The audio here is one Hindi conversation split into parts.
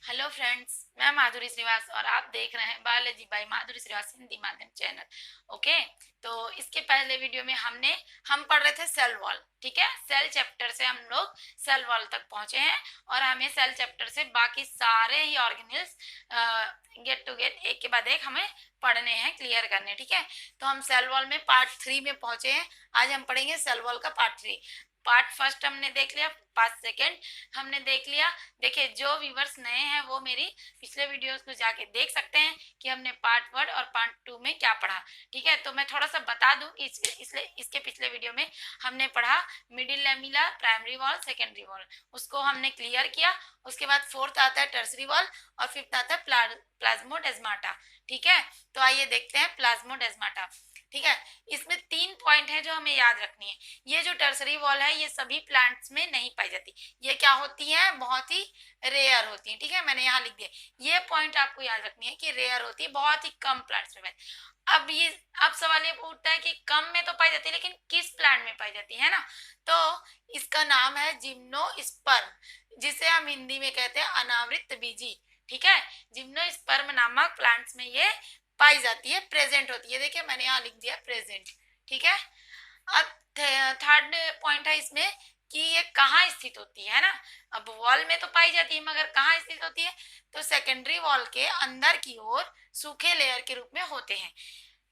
हेलो फ्रेंड्स, मैं माधुरी श्रीवास और आप देख रहे हैं बायोलॉजी बाय माधुरी श्रीवास हिंदी माध्यम चैनल। ओके, तो इसके पहले वीडियो में हम पढ़ रहे थे सेल वॉल। ठीक है, सेल चैप्टर से हम लोग सेल वॉल तक पहुंचे हैं और हमें सेल चैप्टर से बाकी सारे ही ऑर्गेनेल्स गेट टू गेट एक के बाद एक हमें पढ़ने हैं, क्लियर करने। ठीक है, तो हम सेल वॉल में पार्ट 3 में पहुंचे हैं। आज हम पढ़ेंगे सेल वॉल का पार्ट 3। पार्ट फर्स्ट हमने देख लिया, पार्ट सेकेंड हमने देख लिया। देखिए, जो व्यूवर्स नए हैं वो मेरी पिछले वीडियोस को जाके देख सकते हैं कि हमने पार्ट 1 और पार्ट 2 में क्या पढ़ा। ठीक है, तो मैं थोड़ा सा बता दूं कि इसके पिछले वीडियो में हमने पढ़ा middle lamella, primary wall, secondary wall, उसको हमने क्लियर किया। उसके बाद फोर्थ आता है टर्सरी वॉल और फिफ्थ आता है प्लाज्मोडेस्माटा। ठीक है, तो आइए देखते हैं प्लाज्मोडेस्माटा। ठीक है, इसमें 3 पॉइंट है जो हमें याद रखनी है। ये जो टर्सरी वॉल है ये सभी प्लांट्स में नहीं पाई जाती, ये क्या होती है, बहुत ही रेयर होती है। ठीक है, मैंने यहाँ लिख दिया, ये पॉइंट आपको याद रखनी है कि रेयर होती है, बहुत ही कम प्लांट्स में। अब सवाल ये उठता है कि कम में तो पाई जाती है लेकिन किस प्लांट में पाई जाती है ना। तो इसका नाम है जिम्नोस्पर्म, जिसे हम हिंदी में कहते हैं अनावृत बीजी। ठीक है, जिम्नोस्पर्म नामक प्लांट्स में ये पाई जाती है, प्रेजेंट होती है। देखिए मैंने यहाँ लिख दिया प्रेजेंट। ठीक है, अब थर्ड पॉइंट है इसमें कि ये कहाँ स्थित होती है ना। अब वॉल में तो पाई जाती है मगर कहाँ स्थित होती है, तो सेकेंडरी वॉल के अंदर की ओर सूखे लेयर के रूप में होते हैं।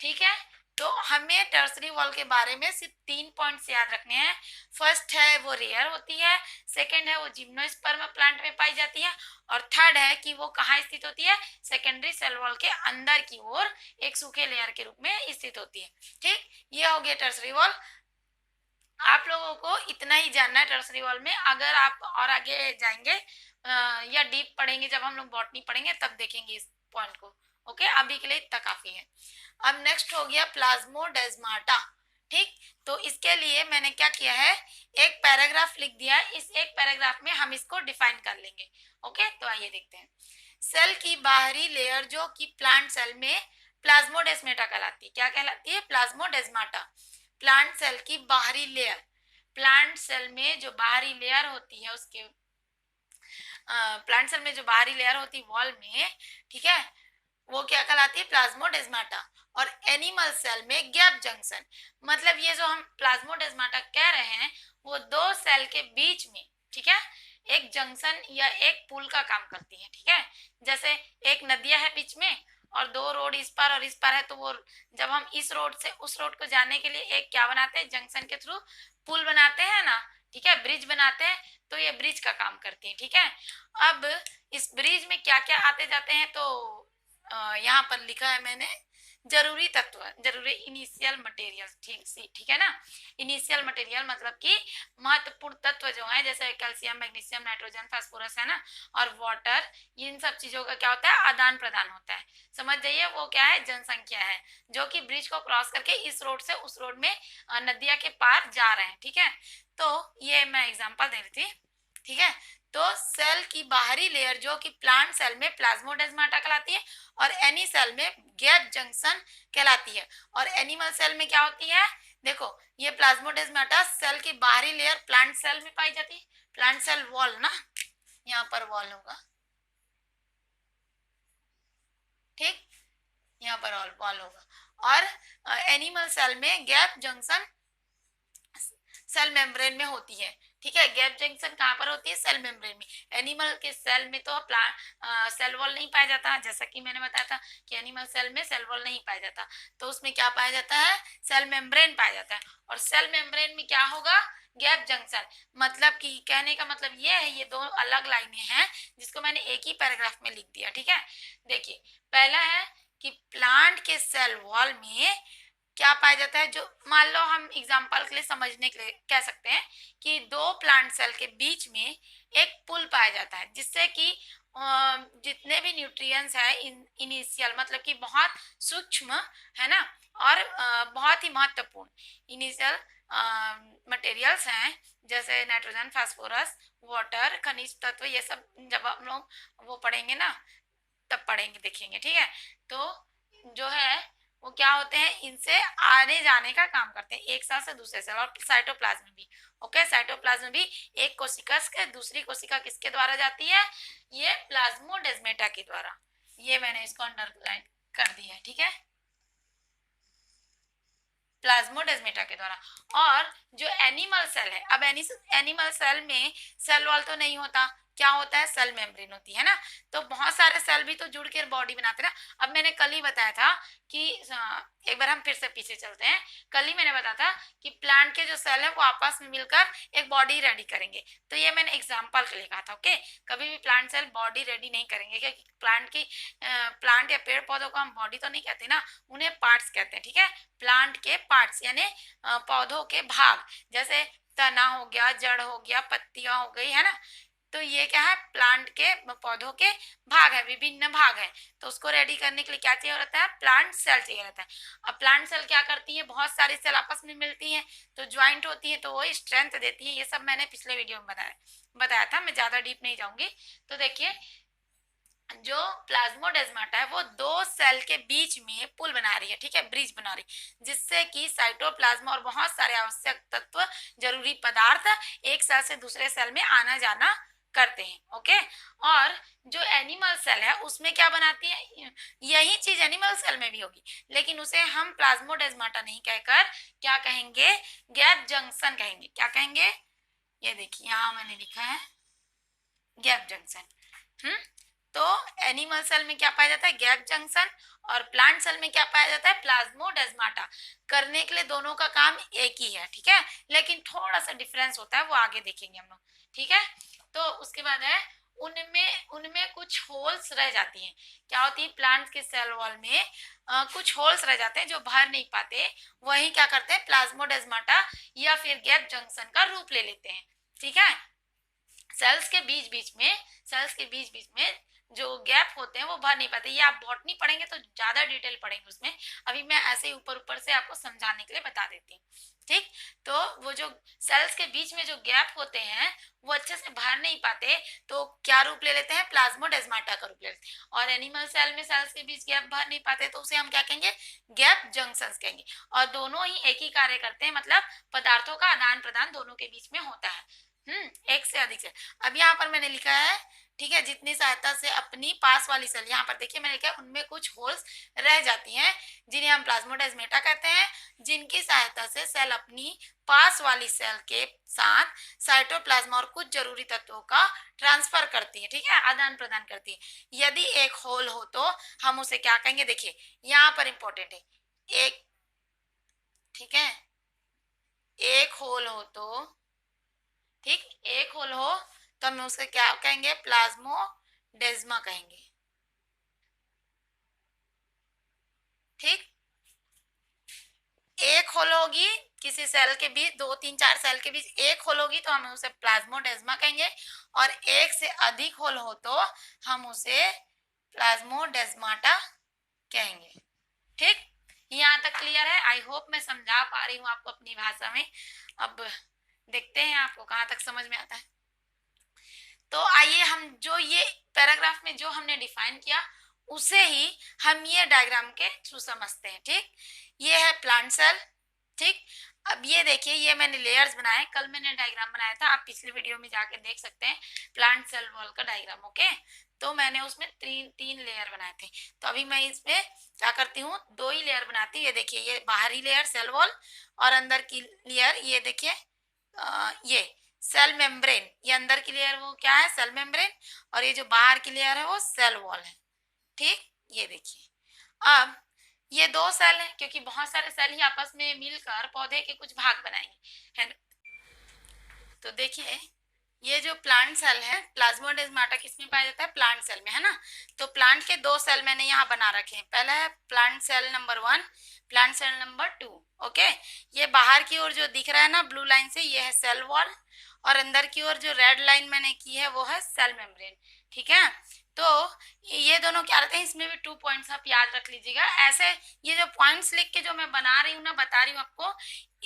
ठीक है, तो हमें टर्सरी वॉल के बारे में सिर्फ 3 पॉइंट्स याद रखने हैं। फर्स्ट है वो रेयर होती है, सेकंड है वो जिम्नोस्पर्म प्लांट में पाई जाती है, और थर्ड है कि वो कहाँ स्थित होती है, सेकेंडरी सेल वॉल के अंदर की ओर एक सूखे लेयर के रूप में स्थित होती है। ठीक, ये हो गया टर्सरी वॉल। आप लोगों को इतना ही जानना है टर्सरी वॉल में। अगर आप और आगे जाएंगे या डीप पढ़ेंगे, जब हम लोग बॉटनी पढ़ेंगे तब देखेंगे इस पॉइंट को। ओके, अभी के लिए इतना काफी है। अब नेक्स्ट हो गया प्लाज्मोडेस्माटा। ठीक, तो इसके लिए मैंने क्या किया है, एक पैराग्राफ लिख दिया है। इस एक पैराग्राफ में हम इसको डिफाइन कर लेंगे। ओके, तो आइए देखते हैं। सेल की बाहरी लेयर जो कि प्लांट सेल में प्लाज्मोडेस्माटा कहलाती है। क्या कहलाती है, प्लाज्मोडेस्माटा। प्लांट सेल की बाहरी लेयर, प्लांट सेल में जो बाहरी लेयर होती है उसके प्लांट सेल में जो बाहरी लेयर होती है वॉल में, ठीक है, वो क्या कहलाती है, प्लाज्मोडेस्माटा। और एनिमल सेल में गैप जंक्शन, मतलब ये जो हम प्लाज्मोडेस्माटा कह रहे हैं वो दो सेल के बीच में, ठीक है, एक जंक्शन या एक पुल का काम करती है। ठीक है, जैसे एक नदियां है बीच में और दो रोड इस पार और इस पार है, तो वो जब हम इस रोड से उस रोड को जाने के लिए एक क्या बनाते हैं, जंक्शन के थ्रू पुल बनाते हैं ना। ठीक है, ब्रिज बनाते हैं, तो ये ब्रिज का काम करती है। ठीक है, अब इस ब्रिज में क्या क्या आते जाते हैं, तो यहाँ पर लिखा है मैंने जरूरी तत्व, जरूरी इनिशियल मटेरियल। ठीक है ना। इनिशियल मटेरियल मतलब कि महत्वपूर्ण तत्व जो है, जैसे कैल्शियम, मैग्नीशियम, नाइट्रोजन, फास्फोरस है ना, और वाटर, इन सब चीजों का क्या होता है, आदान प्रदान होता है। समझ जाइए, वो क्या है, जनसंख्या है, जो कि ब्रिज को क्रॉस करके इस रोड से उस रोड में नदिया के पार जा रहे हैं। ठीक है, तो ये मैं एग्जाम्पल दे रही थी। ठीक है, तो सेल की बाहरी लेयर जो कि प्लांट सेल में प्लाज्मोडेस्माटा कहलाती है और एनी सेल में गैप जंक्शन कहलाती है। और एनिमल सेल में क्या होती है, देखो ये प्लाज्मोडेस्माटा सेल की बाहरी लेयर प्लांट सेल में पाई जाती है, प्लांट सेल वॉल ना, यहाँ पर वॉल होगा। ठीक, यहाँ पर वॉल होगा। और एनिमल सेल में गैप जंक्शन सेल मेम्ब्रेन में होती है। ठीक है, गैप जंक्शन कहाँ पर होती है, सेल मेम्ब्रेन में। एनिमल के सेल में तो प्लांट सेल वॉल नहीं पाया जाता, जैसा कि मैंने बताया था कि एनिमल सेल में सेल वॉल नहीं पाया जाता, तो उसमें क्या पाया जाता है, सेल मेम्ब्रेन पाया जाता है। और सेल मेम्ब्रेन में क्या होगा, गैप जंक्शन। मतलब कि कहने का मतलब ये है, ये दो अलग लाइनें हैं जिसको मैंने एक ही पैराग्राफ में लिख दिया। ठीक है, देखिए पहला है कि प्लांट के सेल वॉल में क्या पाया जाता है, जो मान लो हम एग्जांपल के लिए समझने के लिए कह सकते हैं कि दो प्लांट सेल के बीच में एक पुल पाया जाता है, जिससे कि जितने भी न्यूट्रिएंट्स है इनिशियल मतलब कि बहुत सूक्ष्म है ना, और बहुत ही महत्वपूर्ण इनिशियल मटेरियल्स हैं, जैसे नाइट्रोजन, फास्फोरस, वाटर, खनिज तत्व, ये सब जब हम लोग वो पढ़ेंगे ना तब पढ़ेंगे, देखेंगे। ठीक है, तो जो है वो क्या होते हैं, इनसे आने जाने का काम करते हैं एक सेल से दूसरे सेल। और साइटोप्लाज्म में भी, ओके, साइटोप्लाज्म में भी एक कोशिका से दूसरी कोशिका किसके द्वारा जाती है, ये प्लाज्मोडेस्माटा के द्वारा। ये मैंने इसको अंडरलाइन कर दिया है, ठीक है, प्लाज्मोडेस्माटा के द्वारा। और जो एनिमल सेल है, अब एनिमल सेल में सेल वॉल तो नहीं होता, क्या होता है, सेल मेम्ब्रेन होती है ना। तो बहुत सारे सेल भी तो जुड़ के बॉडी बनाते हैं ना। अब मैंने कल ही बताया था कि एक बार हम फिर से पीछे चलते हैं, कल ही मैंने बताया था कि प्लांट के जो सेल है वो आपस में मिलकर एक बॉडी रेडी करेंगे। तो ये मैंने एग्जाम्पल के लिए कहा था, ओके। कभी भी प्लांट सेल बॉडी रेडी नहीं करेंगे, क्योंकि प्लांट या पेड़ पौधों को हम बॉडी तो नहीं कहते ना, उन्हें पार्ट्स कहते हैं, ठीक है। प्लांट के पार्ट्स यानी पौधों के भाग, जैसे तना हो गया, जड़ हो गया, पत्तियां हो गई, है ना। तो ये क्या है, प्लांट के पौधों के भाग है, विभिन्न भाग है। तो उसको रेडी करने के लिए क्या चाहिए रहता है, प्लांट सेल चाहिए रहता है। अब प्लांट सेल क्या करती है, बहुत सारी सेल आपस में मिलती हैं तो ज्वाइंट होती है, तो वो स्ट्रेंथ देती है। ये सब मैंने पिछले वीडियो में बताया था, मैं ज्यादा डीप नहीं जाऊंगी। तो देखिए, जो प्लाज्मोडेस्माटा है वो दो सेल के बीच में पुल बना रही है, ठीक है, ब्रिज बना रही है, जिससे कि साइटोप्लाज्म और बहुत सारे आवश्यक तत्व, जरूरी पदार्थ एक सेल से दूसरे सेल में आना जाना करते हैं, ओके। और जो एनिमल सेल है उसमें क्या बनाती है, यही चीज एनिमल सेल में भी होगी, लेकिन उसे हम प्लाज्मोडेस्माटा नहीं कहकर क्या कहेंगे, गैप जंक्शन कहेंगे। क्या कहेंगे, ये देखिए यहाँ मैंने लिखा है गैप जंक्शन। तो एनिमल सेल में क्या पाया जाता है, गैप जंक्शन, और प्लांट सेल में क्या पाया जाता है, प्लाज्मोडेस्माटा। करने के लिए दोनों का काम एक ही है, ठीक है, लेकिन थोड़ा सा डिफरेंस होता है, वो आगे देखेंगे हम लोग, ठीक है। तो उसके बाद है, उनमें कुछ होल्स रह जाती हैं। क्या होती है, प्लांट के सेल वॉल में कुछ होल्स रह जाते हैं जो भर नहीं पाते, वही क्या करते हैं, प्लाज्मोडेस्माटा या फिर गैप जंक्शन का रूप ले लेते हैं, ठीक है। सेल्स के बीच बीच में जो गैप होते हैं वो भर नहीं पाते। ये आप बॉटनी पढ़ेंगे तो ज्यादा डिटेल पढ़ेंगे उसमें, अभी मैं ऐसे ही ऊपर ऊपर से आपको समझाने के लिए बता देती हूँ, ठीक। तो वो जो सेल्स के बीच में जो गैप होते हैं वो अच्छे से भर नहीं पाते, तो क्या रूप ले लेते हैं, प्लाज्मोडेस्माटा का रूप ले लेते हैं। और एनिमल सेल में सेल्स के बीच गैप भर नहीं पाते, तो उसे हम क्या कहेंगे, गैप जंक्शंस कहेंगे। और दोनों ही एक ही कार्य करते हैं, मतलब पदार्थों का आदान प्रदान दोनों के बीच में होता है, एक से अधिक से। अब यहाँ पर मैंने लिखा है, ठीक है, जितनी सहायता से अपनी पास वाली सेल, यहाँ पर देखिए मैंने लिखा है उनमें कुछ होल्स रह जाती हैं जिन्हें हम प्लाज्मोडेस्माटा कहते हैं, जिनकी सहायता से सेल अपनी पास वाली सेल के साथ साइटोप्लाज्म और कुछ जरूरी तत्वों का ट्रांसफर करती है, ठीक है, आदान प्रदान करती है। यदि एक होल हो तो हम उसे क्या कहेंगे, देखिए यहाँ पर इंपॉर्टेंट है, एक, ठीक है, एक होल हो तो, ठीक, एक होल हो तो हम उसे क्या कहेंगे, प्लाज्मोडेस्मा कहेंगे, ठीक। एक होल होगी किसी सेल के बीच, 2 3 4 सेल के बीच एक होल होगी तो हम उसे प्लाज्मोडेस्मा कहेंगे, और एक से अधिक होल हो तो हम उसे प्लाज्मोडेस्माटा कहेंगे, ठीक। यहाँ तक क्लियर है, आई होप मैं समझा पा रही हूँ आपको अपनी भाषा में। अब देखते हैं आपको कहाँ तक समझ में आता है। तो आइए हम जो ये पैराग्राफ में जो हमने डिफाइन किया उसे ही हम ये डायग्राम के थ्रू समझते हैं, ठीक। ये है प्लांट सेल, ठीक। अब ये देखिए, ये मैंने लेयर्स बनाए, कल मैंने डायग्राम बनाया था, आप पिछले वीडियो में जाके देख सकते हैं, प्लांट सेल वॉल का डायग्राम, ओके। तो मैंने उसमें तीन लेयर बनाए थे, तो अभी मैं इसमें क्या करती हूँ, 2 ही लेयर बनाती हूँ। ये देखिए, ये बाहरी लेयर सेल वॉल, और अंदर की लेयर ये देखिए, ये सेल मेम्ब्रेन, ये अंदर की लेयर वो क्या है, सेल मेम्ब्रेन, और ये जो बाहर की लेयर है वो सेल वॉल है, ठीक। ये देखिए, अब ये 2 सेल है, क्योंकि बहुत सारे सेल ही आपस में मिलकर पौधे के कुछ भाग बनाएंगे, है ना। तो देखिए, ये जो प्लांट सेल है, प्लाज्मोडेस्माटा किसमें पाया जाता है, प्लांट सेल में, है ना। तो प्लांट के 2 सेल मैंने यहाँ बना रखे हैं, पहला है plant cell number 1, plant cell number 2, okay. ये बाहर की ओर जो दिख रहा है ना ब्लू लाइन से, ये है सेल वॉल, और अंदर की ओर जो रेड लाइन मैंने की है वो है सेल मेम्ब्रेन, ठीक है। तो ये दोनों क्या रहते हैं, इसमें भी 2 पॉइंट्स आप याद रख लीजिएगा। ऐसे ये जो पॉइंट्स लिख के जो मैं बना रही हूँ ना, बता रही हूँ आपको,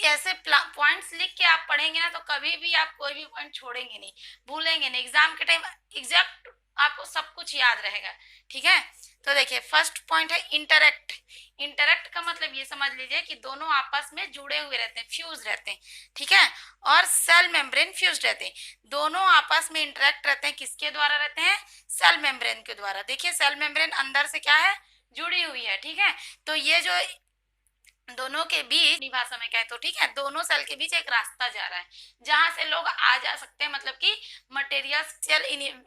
ऐसे पॉइंट्स लिख के आप पढ़ेंगे ना तो कभी भी आप कोई भी पॉइंट छोड़ेंगे नहीं, भूलेंगे नहीं, एग्जाम के टाइम एग्जैक्ट आपको सब कुछ याद रहेगा, ठीक है। तो देखिए फर्स्ट पॉइंट है इंटरेक्ट। इंटरेक्ट का मतलब ये समझ लीजिए कि दोनों आपस में जुड़े हुए रहते हैं, फ्यूज रहते हैं, ठीक है। और सेल मेम्ब्रेन फ्यूज रहते हैं, दोनों आपस में इंटरेक्ट रहते हैं। किसके द्वारा रहते हैं? सेल मेम्ब्रेन के द्वारा। देखिए सेल मेम्ब्रेन अंदर से क्या है? जुड़ी हुई है, ठीक है। तो ये जो दोनों के बीच भाषा में कहे तो ठीक है, दोनों सेल के बीच एक रास्ता जा रहा है जहां से लोग आ जा सकते हैं, मतलब कि मटेरियल सेल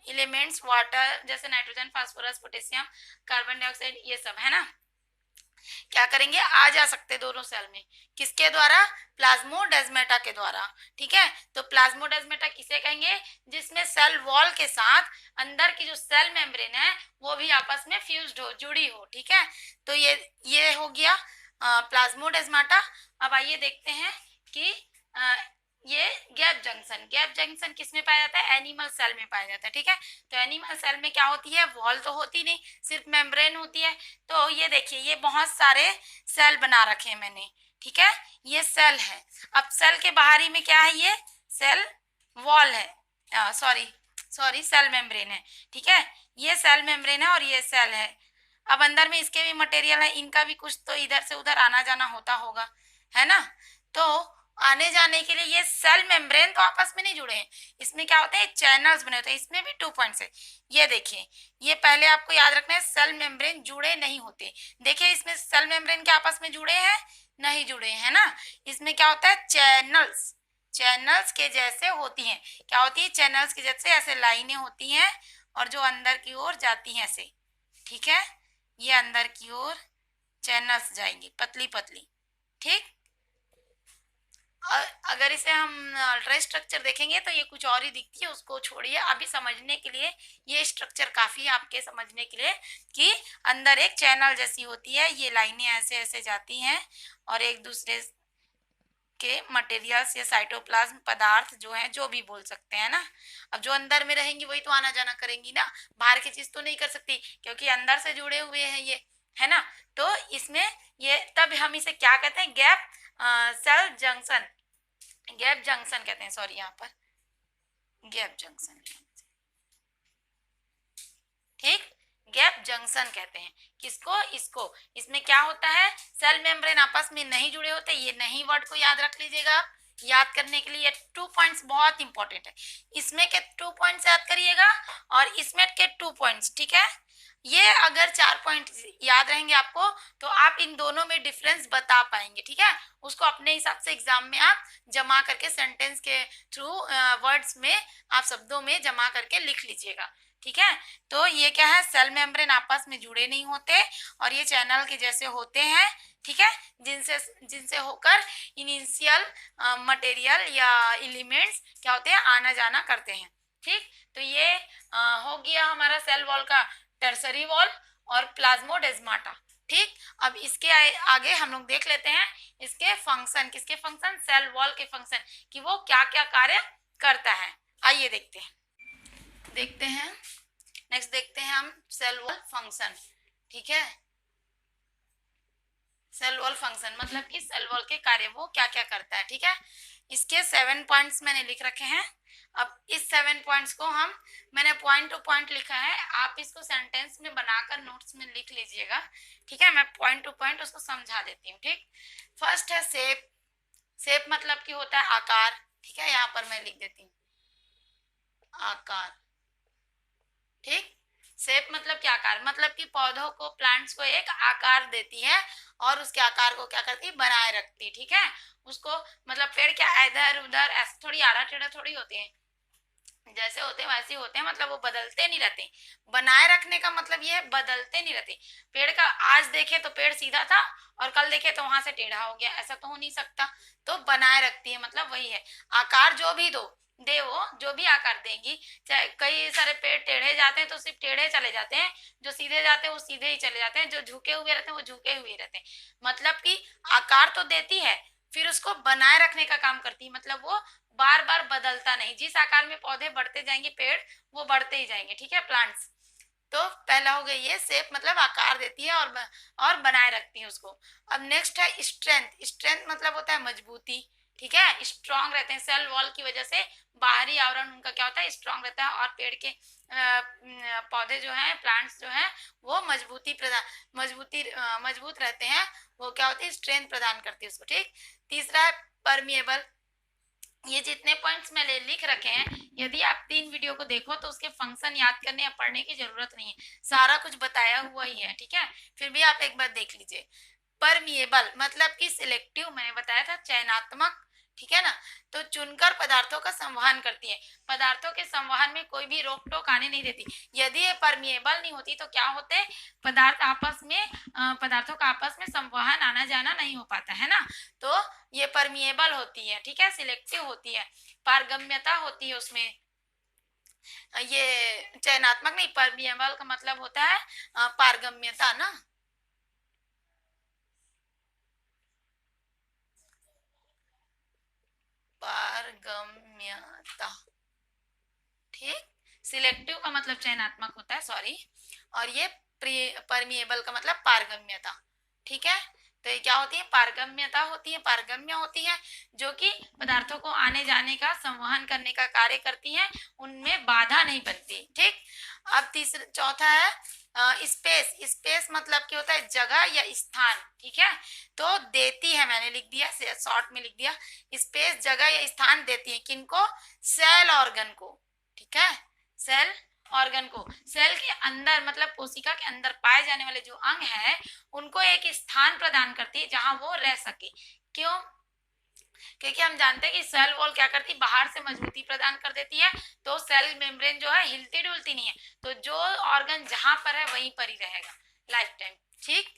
एलिमेंट्स वाटर जैसे nitrogen, phosphorus, potassium, carbon dioxide, ये सब है ना, क्या करेंगे? आ जा सकते दोनों सेल में। किसके द्वारा? प्लाज्मोडेस्माटा के द्वारा, ठीक है। तो प्लाज्मोडेस्माटा किसे कहेंगे? जिसमें सेल वॉल के साथ अंदर की जो सेल मेम्ब्रेन है वो भी आपस में फ्यूज्ड हो, जुड़ी हो, ठीक है। तो ये हो गया प्लाज्मोडेस्माटा। अब आइए देखते हैं कि ये गैप जंक्शन। गैप जंक्शन किस में पाया जाता है? एनिमल सेल में पाया जाता है, ठीक है। तो एनिमल सेल में क्या होती है? वॉल तो होती नहीं, सिर्फ मेम्ब्रेन होती है। तो ये देखिए ये बहुत सारे सेल बना रखे हैं मैंने, ठीक है। ये सेल है। अब सेल के बाहरी में क्या है? ये सेल वॉल है, सॉरी सेल मेम्ब्रेन है, ठीक है। ये सेल मेम्ब्रेन है और ये सेल है। अब अंदर में इसके भी मटेरियल है, इनका भी कुछ तो इधर से उधर आना जाना होता होगा, है ना। तो आने जाने के लिए ये सेल मेम्ब्रेन तो आपस में नहीं जुड़े हैं, इसमें क्या होते हैं? चैनल्स बने होते हैं। इसमें भी 2 पॉइंट्स है। ये देखिए, ये पहले आपको याद रखना है, सेल मेम्ब्रेन जुड़े नहीं होते। देखिए इसमें सेल मेम्ब्रेन के आपस में जुड़े हैं? नहीं जुड़े हैं ना। इसमें क्या होता है? चैनल्स। चैनल्स के जैसे होती हैं। क्या होती है? चैनल्स के जैसे ऐसे लाइनें होती हैं और जो अंदर की ओर जाती हैं ऐसे, ठीक है। ये अंदर की ओर चैनल्स जाएंगी पतली पतली, ठीक। और अगर इसे हम अल्ट्रा स्ट्रक्चर देखेंगे तो ये कुछ और ही दिखती है, उसको छोड़िए। अभी समझने के लिए ये स्ट्रक्चर काफी है आपके समझने के लिए कि अंदर एक चैनल जैसी होती है, ये लाइनें ऐसे ऐसे जाती हैं और एक दूसरे के मटेरियल्स या साइटोप्लाज्म पदार्थ जो है, जो भी बोल सकते हैं ना। अब जो अंदर में रहेंगी वही तो आना जाना करेंगी ना, बाहर की चीज तो नहीं कर सकती क्योंकि अंदर से जुड़े हुए हैं ये, है ना। तो इसमें ये तब हम इसे क्या कहते हैं? Gap cell junction, gap junction कहते हैं। सॉरी, यहाँ पर गैप जंक्शन, ठीक, गैप जंक्शन कहते हैं किसको? इसको। इसमें क्या होता है? सेल मेम्ब्रेन आपस में नहीं जुड़े होते। ये नहीं वर्ड को याद रख लीजिएगा। याद करने के लिए ये 2 पॉइंट्स बहुत इंपॉर्टेंट है। इसमें के 2 पॉइंट्स याद करिएगा और इसमें के 2 पॉइंट्स, ठीक है। ये अगर 4 पॉइंट याद रहेंगे आपको तो आप इन दोनों में डिफरेंस बता पाएंगे, ठीक है। उसको अपने हिसाब से एग्जाम में आप जमा करके सेंटेंस के थ्रू वर्ड्स में आप शब्दों में जमा करके लिख लीजिएगा, ठीक है। तो ये क्या है? सेल मेम्ब्रेन आपस में जुड़े नहीं होते और ये चैनल के जैसे होते हैं, ठीक है, जिनसे जिनसे होकर इनिशियल मटेरियल या एलिमेंट्स क्या होते हैं? आना जाना करते हैं, ठीक। तो ये हो गया हमारा सेल वॉल का टर्सरी वॉल और प्लाज्मोडेस्माटा, ठीक। अब इसके आगे हम लोग देख लेते हैं इसके फंक्शन। किसके फंक्शन? सेल वॉल के फंक्शन, कि वो क्या क्या कार्य करता है। आइए देखते हैं नेक्स्ट देखते हैं हम सेल वॉल फंक्शन, ठीक है। सेल वॉल फंक्शन मतलब कि सेल वॉल के कार्य वो क्या क्या करता है, ठीक है। इसके 7 पॉइंट्स मैंने लिख रखे हैं। अब इस 7 पॉइंट्स को मैंने पॉइंट टू पॉइंट लिखा है, आप इसको सेंटेंस में बनाकर नोट्स में लिख लीजिएगा, ठीक है। मैं पॉइंट टू पॉइंट उसको समझा देती हूँ, ठीक। फर्स्ट है शेप। शेप मतलब कि होता है आकार, ठीक है। यहाँ पर मैं लिख देती हूँ आकार, ठीक। शेप मतलब क्या? आकार, मतलब कि पौधों को, प्लांट्स को एक आकार देती है और उसके आकार को क्या करती है? बनाए रखती है, ठीक है। उसको मतलब पेड़ क्या इधर उधर ऐसे थोड़ी आड़ा टेढ़ा थोड़ी होते हैं, जैसे होते हैं वैसे होते हैं, मतलब वो बदलते नहीं रहते। बनाए रखने का मतलब ये है बदलते नहीं रहते। पेड़ का आज देखे तो पेड़ सीधा था और कल देखे तो वहां से टेढ़ा हो गया, ऐसा तो हो नहीं सकता। तो बनाए रखती है मतलब वही है। आकार जो भी दे वो जो भी आकार देगी, चाहे कई सारे पेड़ टेढ़े जाते हैं तो सिर्फ टेढ़े चले जाते हैं, जो सीधे जाते हैं वो सीधे ही चले जाते हैं, जो झुके हुए रहते हैं वो झुके हुए रहते हैं। मतलब कि आकार तो देती है, फिर उसको बनाए रखने का काम करती है, मतलब वो बार बार बदलता नहीं। जिस आकार में पौधे बढ़ते जाएंगे, पेड़ वो बढ़ते ही जाएंगे, ठीक है, प्लांट्स। तो पहला हो गया ये शेप, मतलब आकार देती है और बनाए रखती है उसको। अब नेक्स्ट है स्ट्रेंथ। स्ट्रेंथ मतलब होता है मजबूती, ठीक है, स्ट्रांग रहते हैं। सेल वॉल की वजह से बाहरी आवरण उनका क्या होता है, स्ट्रांग रहता है, और पेड़ के पौधे जो हैं, प्लांट्स जो हैं, वो मजबूत रहते हैं। वो क्या होती है, स्ट्रेंथ प्रदान करती है उसको। ठीक, तीसरा है परमिएबल। ये जितने पॉइंट्स मैंने लिख रखे हैं, यदि आप 3 वीडियो को देखो तो उसके फंक्शन याद करने या पढ़ने की जरूरत नहीं है, सारा कुछ बताया हुआ ही है। ठीक है, फिर भी आप एक बार देख लीजिए। परमिएबल मतलब कि सिलेक्टिव, मैंने बताया था चयनात्मक। ठीक है ना, तो चुनकर पदार्थों का संवहन करती है। पदार्थों के संवहन में कोई भी रोक टोक आने नहीं देती। यदि ये परमिएबल नहीं होती तो क्या होते, पदार्थों का आपस में संवहन आना जाना नहीं हो पाता है ना। तो ये परमिएबल होती है। ठीक है, सिलेक्टिव होती है, पारगम्यता होती है उसमें। ये चयनात्मक नहीं, परमिएबल का मतलब होता है पारगम्यता ना। पारगम्यता, ठीक। सिलेक्टिव का मतलब चयनात्मक होता है, सॉरी, और ये परमिएबल का मतलब पारगम्यता। ठीक है, तो ये क्या होती है, पारगम्यता होती है, पारगम्य होती है, जो कि पदार्थों को आने जाने का, संवहन करने का कार्य करती है, उनमें बाधा नहीं बनती। ठीक, अब तीसरा चौथा है स्पेस। स्पेस मतलब क्या होता है, जगह या स्थान। ठीक है, तो देती है, मैंने लिख दिया, शॉर्ट में लिख दिया, स्पेस जगह या स्थान देती है, किनको, सेल ऑर्गन को। ठीक है, सेल ऑर्गन को, सेल के अंदर मतलब कोशिका के अंदर पाए जाने वाले जो अंग है, उनको एक स्थान प्रदान करती है जहां वो रह सके। क्यों, क्योंकि हम जानते हैं कि सेल वॉल क्या करती है, बाहर से मजबूती प्रदान कर देती है, तो सेल मेम्ब्रेन जो है हिलती डुलती नहीं है, तो जो ऑर्गन जहां पर है वहीं पर ही रहेगा लाइफ टाइम। ठीक,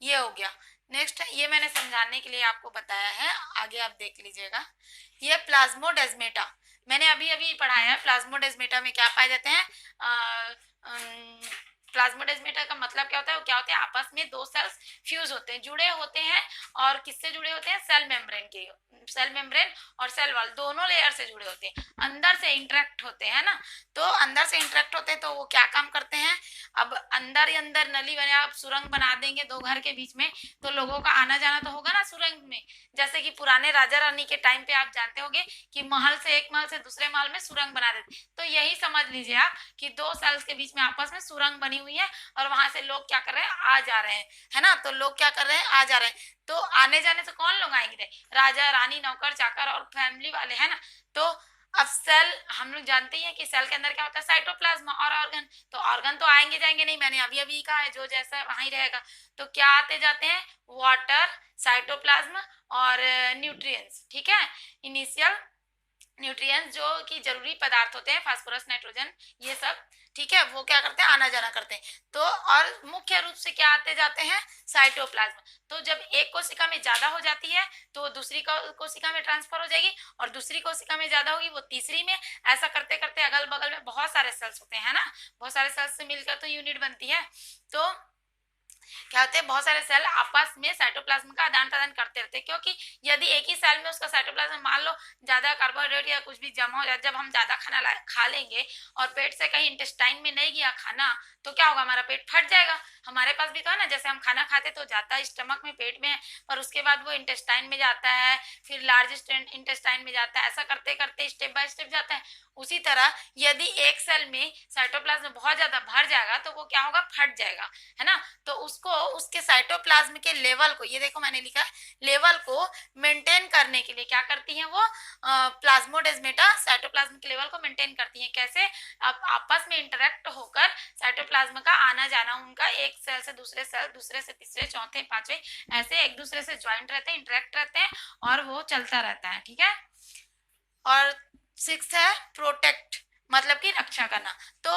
ये हो गया। नेक्स्ट, ये मैंने समझाने के लिए आपको बताया है, आगे आप देख लीजिएगा। ये प्लाज्मोडेस्मेटा, मैंने अभी अभी पढ़ाया है। प्लाज्मोडेस्मेटा में क्या पाए जाते हैं, प्लाज्मोडेस्मेटा का मतलब क्या होता है, वो क्या होते हैं, आपस में दो सेल्स फ्यूज होते हैं, जुड़े होते हैं, और किससे जुड़े होते हैं, सेल मेम्ब्रेन के, सेल मेम्ब्रेन और सेल वॉल दोनों लेयर से जुड़े होते हैं, अंदर से इंटरेक्ट होते हैं ना। तो अंदर से इंटरेक्ट होते हैं, तो वो क्या काम करते हैं, अब अंदर ही अंदर नली बने, आप सुरंग बना देंगे दो घर के बीच में, तो लोगों का आना जाना तो होगा ना सुरंग में। जैसे कि पुराने राजा रानी के टाइम पे आप जानते होंगे कि महल से, एक महल से दूसरे महल में सुरंग बना देते, तो यही समझ लीजिए आप कि दो सेल्स के बीच में आपस में सुरंग बनी हुई है, और वहां से लोग क्या कर रहे हैं, आ जा रहे हैं, है ना। तो लोग क्या कर रहे हैं, आ जा रहे हैं, तो आने जाने से कौन लोग आएंगे, राजा रानी, नौकर चाकर और फैमिली वाले, है ना। तो अब सेल, हम लोग जानते हैं कि सेल के अंदर क्या होता है, साइटोप्लाज्म और ऑर्गन, तो ऑर्गन तो आएंगे जाएंगे नहीं, मैंने अभी अभी कहा है, जो जैसा वहीं रहेगा। तो क्या आते जाते हैं, वाटर, साइटोप्लाज्म और न्यूट्रिएंट्स। ठीक है, इनिशियल न्यूट्रिएंट्स जो कि जरूरी पदार्थ होते हैं, फास्फोरस, नाइट्रोजन, ये सब। ठीक है, वो क्या करते हैं, आना जाना करते हैं। तो और मुख्य रूप से क्या आते जाते हैं, साइटोप्लाज्म। तो जब एक कोशिका में ज्यादा हो जाती है तो दूसरी कोशिका में ट्रांसफर हो जाएगी, और दूसरी कोशिका में ज्यादा होगी वो तीसरी में, ऐसा करते करते अगल बगल में बहुत सारे सेल्स होते हैं ना, बहुत सारे सेल्स से मिलकर तो यूनिट बनती है। तो क्या होते हैं, बहुत सारे सेल आपस में साइटोप्लाज्म का आदान प्रदान करते रहते हैं, क्योंकि यदि एक ही सेल में उसका साइटोप्लाज्म, मान लो ज्यादा कार्बोहाइड्रेट या कुछ भी जमा हो जाए, जब हम ज्यादा खाना खा लेंगे और पेट से कहीं इंटेस्टाइन में नहीं गया खाना, तो क्या होगा, हमारा पेट फट जाएगा। हमारे पास भी तो है ना, जैसे हम खाना खाते तो जाता है स्टमक में, पेट में, पर उसके बाद वो इंटेस्टाइन में जाता है, फिर लार्ज इंटेस्टाइन में जाता है, ऐसा करते करते स्टेप बाय स्टेप जाता है। उसी तरह यदि एक सेल में साइटोप्लाज्म बहुत ज्यादा भर जाएगा तो वो क्या होगा, फट जाएगा, है ना। तो उसको, उसके साइटोप्लाज्म के लेवल को, ये देखो मैंने लिखा है, लेवल को मेंटेन करने के लिए क्या करती हैं वो, प्लाज्मोडेस्मेटा साइटोप्लाज्म के लेवल को मेंटेन करती हैं। कैसे, अब आपस में इंटरेक्ट होकर साइटोप्लाज्म का आना जाना, उनका एक सेल से दूसरे सेल, दूसरे से तीसरे, चौथे, पांचवे, ऐसे एक दूसरे से ज्वाइंट रहते हैं, इंटरेक्ट रहते हैं, और वो चलता रहता है। ठीक है, और 6 है प्रोटेक्ट, मतलब कि रक्षा करना। तो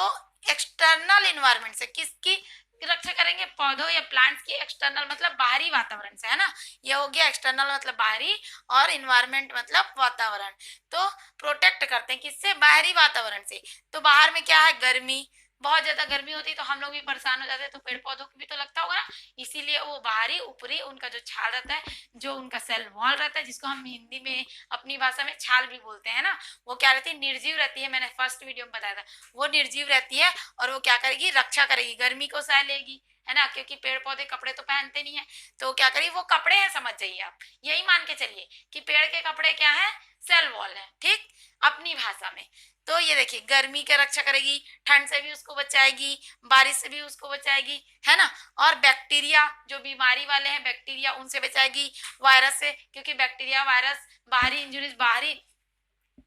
एक्सटर्नल इन्वायरमेंट से किसकी रक्षा करेंगे, पौधों या प्लांट्स की, एक्सटर्नल मतलब बाहरी वातावरण से, है ना। ये हो गया एक्सटर्नल मतलब बाहरी, और इन्वायरमेंट मतलब वातावरण। तो प्रोटेक्ट करते हैं किससे, बाहरी वातावरण से। तो बाहर में क्या है, गर्मी, बहुत ज्यादा गर्मी होती है तो हम लोग भी परेशान हो जाते हैं, तो पेड़ पौधों को भी तो लगता होगा ना, इसीलिए वो बाहरी, ऊपरी, उनका जो छाल रहता है, जो उनका सेल वॉल रहता है, जिसको हम हिंदी में अपनी भाषा में छाल भी बोलते हैं ना, वो क्या रहती है, निर्जीव रहती है। मैंने फर्स्ट वीडियो में बताया था, वो निर्जीव रहती है, और वो क्या करेगी, रक्षा करेगी, गर्मी को सह लेगी, है ना, क्योंकि पेड़ पौधे कपड़े तो पहनते नहीं है, तो क्या करिए वो कपड़े हैं, समझ जाइए आप, यही मान के चलिए कि पेड़ के कपड़े क्या है, सेल वॉल है, ठीक, अपनी भाषा में। तो ये देखिए गर्मी की रक्षा करेगी, ठंड से भी उसको बचाएगी, बारिश से भी उसको बचाएगी, है ना, और बैक्टीरिया जो बीमारी वाले हैं बैक्टीरिया उनसे बचाएगी, वायरस से, क्योंकि बैक्टीरिया वायरस बाहरी इंजुरीज, बाहरी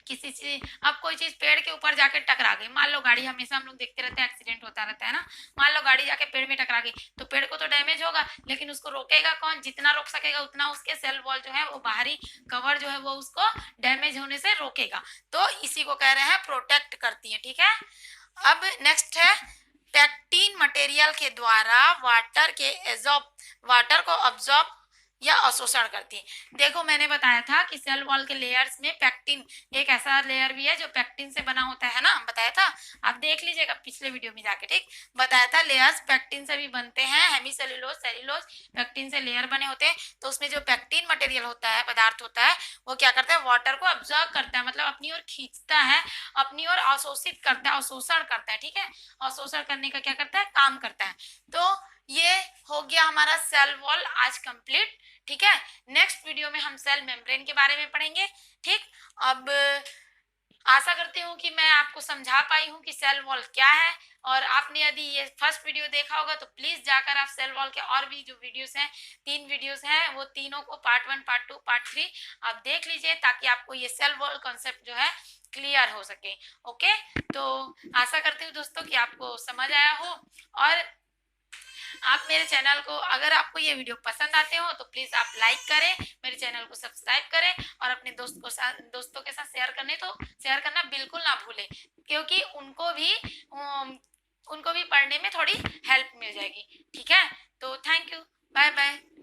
किसी चीज, अब कोई चीज पेड़ के ऊपर जाके टकरा गई, मान लो गाड़ी, हमेशा हम लोग देखते रहते हैं एक्सीडेंट होता रहता है ना, मान लो गाड़ी जाके पेड़ में टकरा गई, तो पेड़ को तो डैमेज होगा, लेकिन उसको रोकेगा कौन, जितना रोक सकेगा उतना उसके सेल वॉल जो है वो बाहरी कवर जो है वो उसको डैमेज होने से रोकेगा, तो इसी को कह रहे हैं प्रोटेक्ट करती है, ठीक है। अब नेक्स्ट है पैक्टिन मटेरियल के द्वारा वाटर को ऑब्जॉर्ब या अवशोषण करती है। देखो मैंने बताया था कि सेल वॉल के लेयर्स में पैक्टिन एक ऐसा लेयर भी है जो पैक्टिन से बना होता है ना, बताया था, आप देख लीजिएगा पिछले वीडियो में जाके, ठीक, बताया था लेयर्स पैक्टिन से भी बनते हैं, हेमीसेल्यूलोज, सेल्यूलोज, पैक्टिन से लेयर बने होते हैं, तो उसमें जो पैक्टिन मटेरियल होता है, पदार्थ होता है, वो क्या करता है, वाटर को ऑब्जर्व करता है, मतलब अपनी ओर खींचता है, अपनी ओर अवशोषित करता है, अवशोषण करता है, ठीक है, अवशोषण करने का क्या करता है, काम करता है। तो ये हो गया हमारा सेल वॉल आज कंप्लीट, ठीक है। नेक्स्ट वीडियो में हम सेल मेम्ब्रेन के बारे में पढ़ेंगे, ठीक। अब आशा करती हूँ कि मैं आपको समझा पाई हूँ कि सेल वॉल क्या है, और आपने यदि ये फर्स्ट वीडियो देखा होगा तो प्लीज जाकर आप सेल वॉल के और भी जो वीडियोस हैं, 3 वीडियोस हैं, वो तीनों को पार्ट 1, पार्ट 2, पार्ट 3 आप देख लीजिए, ताकि आपको ये सेल वॉल कॉन्सेप्ट जो है क्लियर हो सके। ओके, तो आशा करती हूँ दोस्तों कि आपको समझ आया हो, और आप मेरे चैनल को, अगर आपको ये वीडियो पसंद आते हो तो प्लीज आप लाइक करें, मेरे चैनल को सब्सक्राइब करें, और अपने दोस्तों के साथ शेयर करना बिल्कुल ना भूलें, क्योंकि उनको भी पढ़ने में थोड़ी हेल्प मिल जाएगी, ठीक है। तो थैंक यू, बाय बाय।